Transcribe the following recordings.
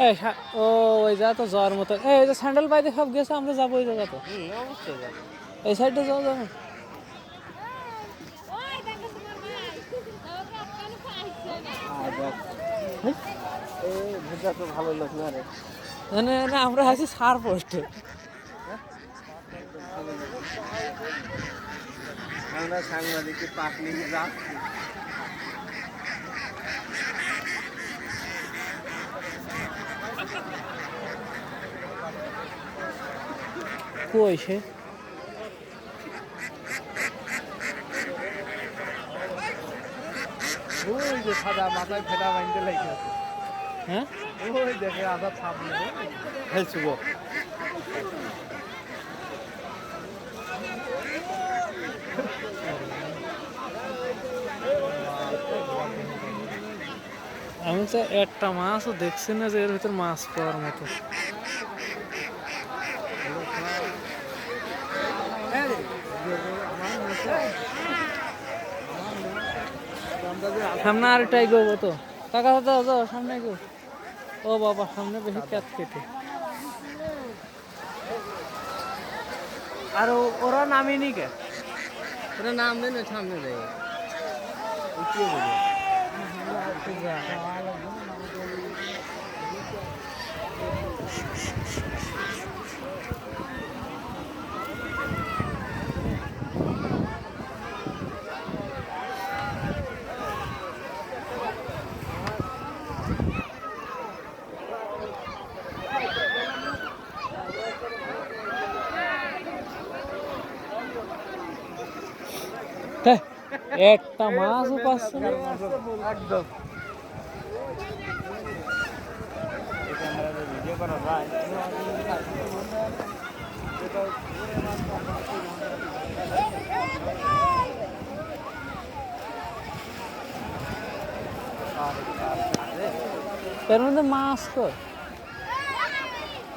এই ও ওই যা তো যাওয়ার মতো এই যে স্যান্ডেল বাইতে সব গেছে আমরা যাবো ওই জায়গা তো অবশ্যই যাবো। এই সাইডে যাও যাবো তো ভালো লোক না রে। মানে না আমরা আছি সার পোস্টে আমরা সাংবাদিকের পাশ নিয়ে যাচ্ছি। কই সে ওই যে সাদা মাথায় ফেটা বাইন্দে লেগে আছে। হ্যাঁ ওই দেখে আধা ছাপ নেবে হেলছুব। আমি তো একটা মাছও দেখছি না যে এর ভিতর মাছ পাওয়ার মতো সামনে আর এটাই গো তো কাকা দাদা যাও সামনে গো ও বাবা সামনে বেশি ক্যাট কেটে আর ওরা নামেনি কে ওরা নাম দেন না সামনে দেয় একটা মাছও পাচ্ছে না একদম ভিডিও করা যায় এর মধ্যে মাছ কই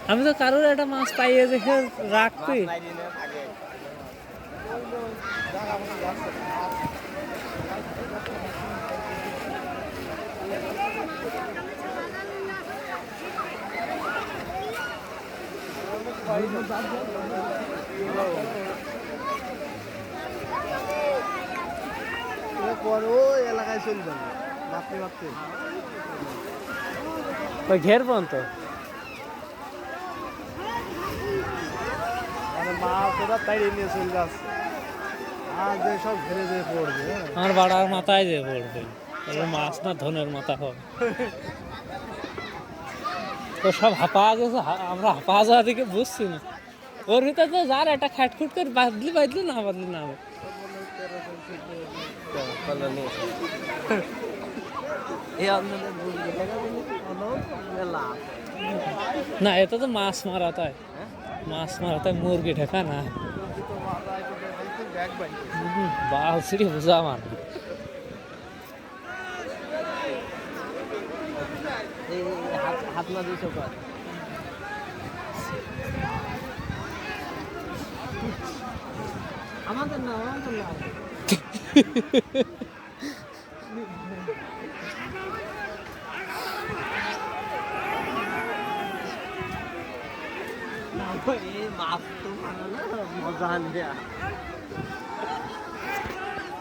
আমি তো কারোর একটা মাছ পাইয়ে দেখে রাখতি পরে ওই এলাকায় চলে যাবে ভাবতে ভাবতে ওই ঘের পর্যন্ত মানে মাছ ওরা তাইড়ে নিয়ে চলে যাচ্ছে আর যে সব ঘিরে যেয়ে পড়বে আমার বাড়ার মাথায় যে পড়বে এগুলো মাছ না ধনের মাথা হবে তো সব হাঁপা গেছে আমরা হাঁপা যাওয়া দিকে বুঝছি না ওর ভিতরে তো যার একটা খ্যাটখুট করে বাঁধলি না বাঁধলি না হবে না এটা তো মাছ মারা তাই মাছ মারা তাই মুরগি ঢাকা না বালছিড়ি বোঝা আমার হাত না দিয়েছো আমাদের না মাছ তো মজা আন দেয়া